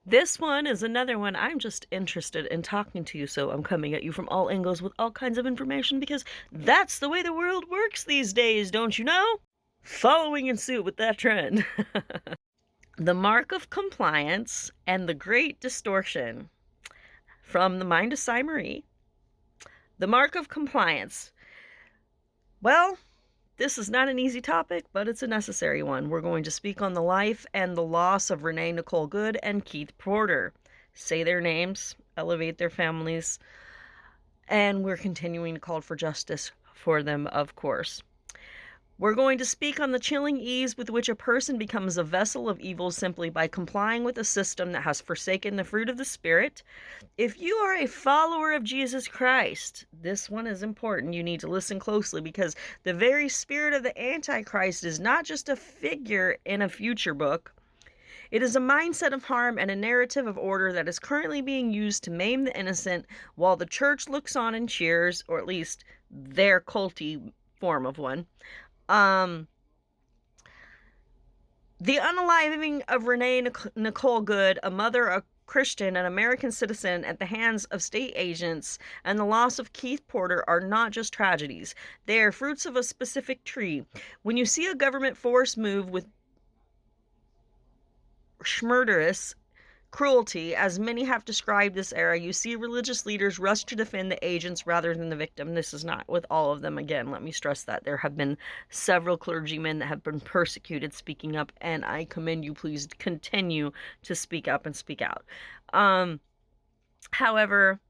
This one is another one I'm just interested in talking to you, so I'm coming at you from all angles with all kinds of information because that's the way the world works these days, don't you know? Following in suit with that trend. The Mark of Compliance and the Great Distortion from the Mind of Cy Marie. The Mark of Compliance. Well, this is not an easy topic, but it's a necessary one. We're going to speak on the life and the loss of Renee Nicole Good and Keith Porter. Say their names, elevate their families, and we're continuing to call for justice for them, of course. We're going to speak on the chilling ease with which a person becomes a vessel of evil simply by complying with a system that has forsaken the fruit of the Spirit. If you are a follower of Jesus Christ, this one is important. You need to listen closely because the very spirit of the Antichrist is not just a figure in a future book. It is a mindset of harm and a narrative of order that is currently being used to maim the innocent while the church looks on and cheers, or at least their culty form of one. The unaliving of Renee Nicole Good, a mother, a Christian, an American citizen, at the hands of state agents, and the loss of Keith Porter are not just tragedies. They are fruits of a specific tree. When you see a government force move with murderous cruelty, as many have described this era, you see religious leaders rush to defend the agents rather than the victim. This is not with all of them. Again, let me stress that. There have been several clergymen that have been persecuted speaking up, and I commend you. Please continue to speak up and speak out. However,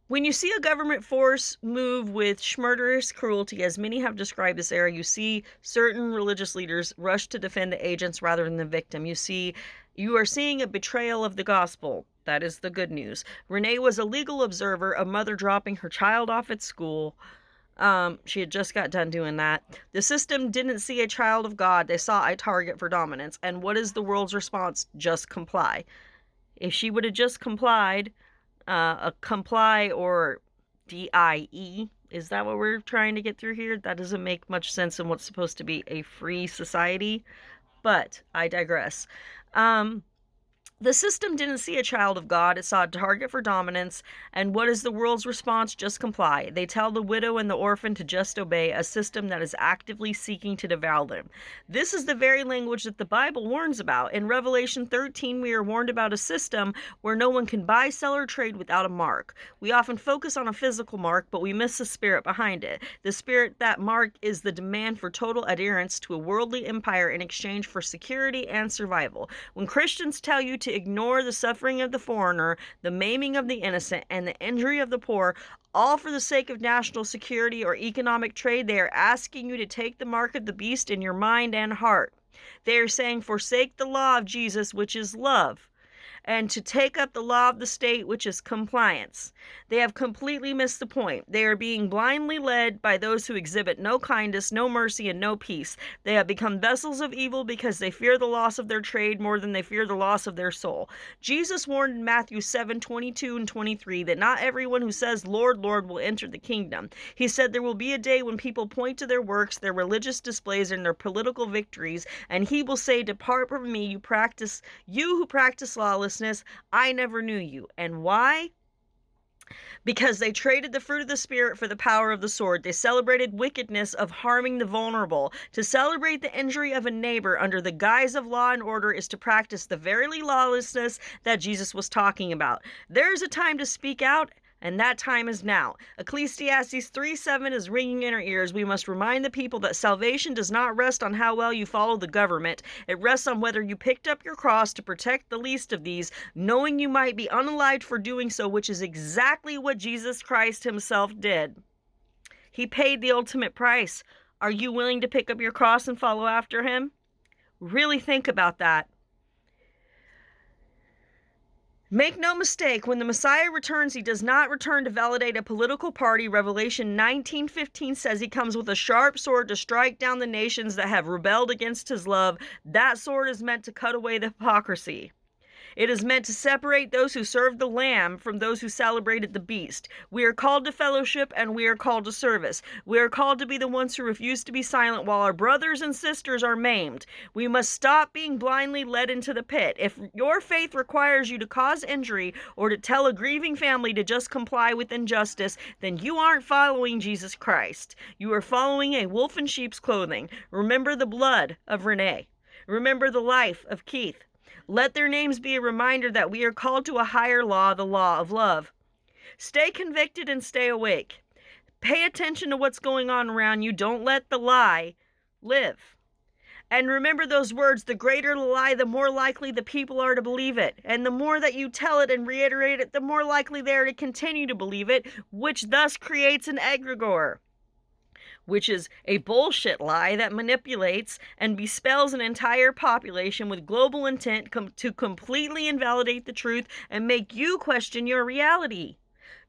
when you see a government force move with murderous cruelty, as many have described this era, you see certain religious leaders rush to defend the agents rather than the victim. You are seeing a betrayal of the gospel. That is the good news. Renee was a legal observer, a mother dropping her child off at school. She had just got done doing that. The system didn't see a child of God. They saw a target for dominance. And what is the world's response? Just comply. If she would have just complied, a comply or DIE, is that what we're trying to get through here? That doesn't make much sense in what's supposed to be a free society, but I digress. The system didn't see a child of God. It saw a target for dominance. And what is the world's response? Just comply. They tell the widow and the orphan to just obey a system that is actively seeking to devour them. This is the very language that the Bible warns about. In Revelation 13, we are warned about a system where no one can buy, sell, or trade without a mark. We often focus on a physical mark, but we miss the spirit behind it. The spirit, that mark, is the demand for total adherence to a worldly empire in exchange for security and survival. When Christians tell you to ignore the suffering of the foreigner, the maiming of the innocent, and the injury of the poor, all for the sake of national security or economic trade, they are asking you to take the mark of the beast in your mind and heart. They are saying, forsake the law of Jesus, which is love, and to take up the law of the state, which is compliance. They have completely missed the point. They are being blindly led by those who exhibit no kindness, no mercy, and no peace. They have become vessels of evil because they fear the loss of their trade more than they fear the loss of their soul. Jesus warned in Matthew 7:22 and 23 that not everyone who says, Lord, Lord, will enter the kingdom. He said there will be a day when people point to their works, their religious displays, and their political victories, and he will say, depart from me, you who practice lawlessness. I never knew you. And why? Because they traded the fruit of the Spirit for the power of the sword. They celebrated wickedness of harming the vulnerable. To celebrate the injury of a neighbor under the guise of law and order is to practice the very lawlessness that Jesus was talking about. There is a time to speak out, and that time is now. Ecclesiastes 3:7 is ringing in our ears. We must remind the people that salvation does not rest on how well you follow the government. It rests on whether you picked up your cross to protect the least of these, knowing you might be unalived for doing so, which is exactly what Jesus Christ himself did. He paid the ultimate price. Are you willing to pick up your cross and follow after him? Really think about that. Make no mistake, when the Messiah returns, he does not return to validate a political party. Revelation 19:15 says he comes with a sharp sword to strike down the nations that have rebelled against his love. That sword is meant to cut away the hypocrisy. It is meant to separate those who served the Lamb from those who celebrated the beast. We are called to fellowship and we are called to service. We are called to be the ones who refuse to be silent while our brothers and sisters are maimed. We must stop being blindly led into the pit. If your faith requires you to cause injury or to tell a grieving family to just comply with injustice, then you aren't following Jesus Christ. You are following a wolf in sheep's clothing. Remember the blood of Renee. Remember the life of Keith. Let their names be a reminder that we are called to a higher law, the law of love. Stay convicted and stay awake. Pay attention to what's going on around you. Don't let the lie live. And remember those words, the greater the lie, the more likely the people are to believe it. And the more that you tell it and reiterate it, the more likely they are to continue to believe it, which thus creates an egregore, which is a bullshit lie that manipulates and bespells an entire population with global intent to completely invalidate the truth and make you question your reality.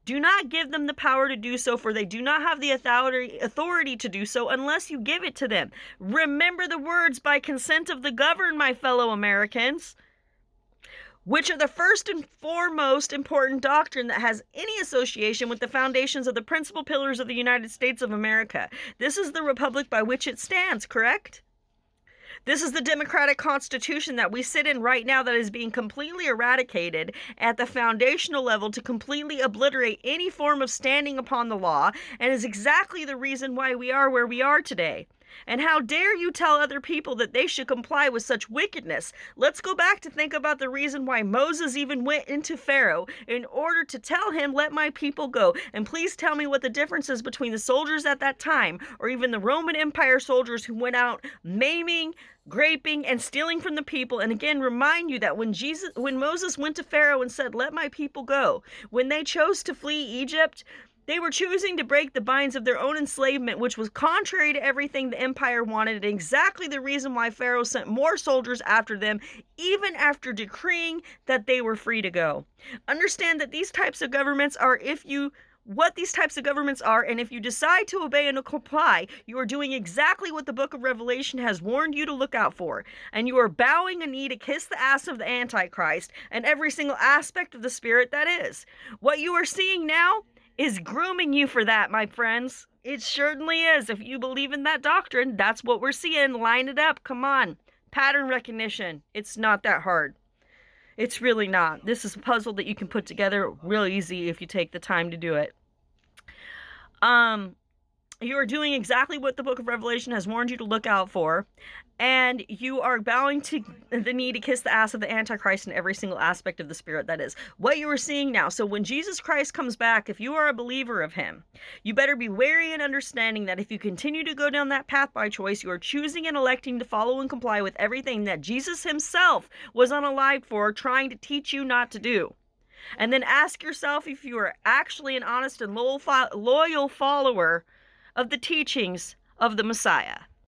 Do not give them the power to do so, for they do not have the authority to do so unless you give it to them. Remember the words, by consent of the governed, my fellow Americans, which are the first and foremost important doctrine that has any association with the foundations of the principal pillars of the United States of America. This is the republic by which it stands, correct? This is the democratic constitution that we sit in right now that is being completely eradicated at the foundational level to completely obliterate any form of standing upon the law, and is exactly the reason why we are where we are today. And how dare you tell other people that they should comply with such wickedness? Let's go back to think about the reason why Moses even went into Pharaoh in order to tell him, let my people go. And please tell me what the difference is between the soldiers at that time, or even the Roman Empire soldiers who went out maiming, raping, and stealing from the people. And again, remind you that when Moses went to Pharaoh and said, let my people go, when they chose to flee Egypt, they were choosing to break the binds of their own enslavement, which was contrary to everything the empire wanted, and exactly the reason why Pharaoh sent more soldiers after them, even after decreeing that they were free to go. Understand that these types of governments are, what these types of governments are, and if you decide to obey and comply, you are doing exactly what the book of Revelation has warned you to look out for, and you are bowing a knee to kiss the ass of the Antichrist and every single aspect of the spirit that is. What you are seeing now is grooming you for that, my friends. It certainly is. If you believe in that doctrine, that's what we're seeing. Line it up. Come on. Pattern recognition. It's not that hard. It's really not. This is a puzzle that you can put together real easy if you take the time to do it. You are doing exactly what the book of Revelation has warned you to look out for, and you are bowing to the knee to kiss the ass of the Antichrist in every single aspect of the spirit that is. What you are seeing now. So when Jesus Christ comes back, if you are a believer of him, you better be wary and understanding that if you continue to go down that path by choice, you are choosing and electing to follow and comply with everything that Jesus himself was unalived for, trying to teach you not to do. And then ask yourself if you are actually an honest and loyal follower of the teachings of the Messiah.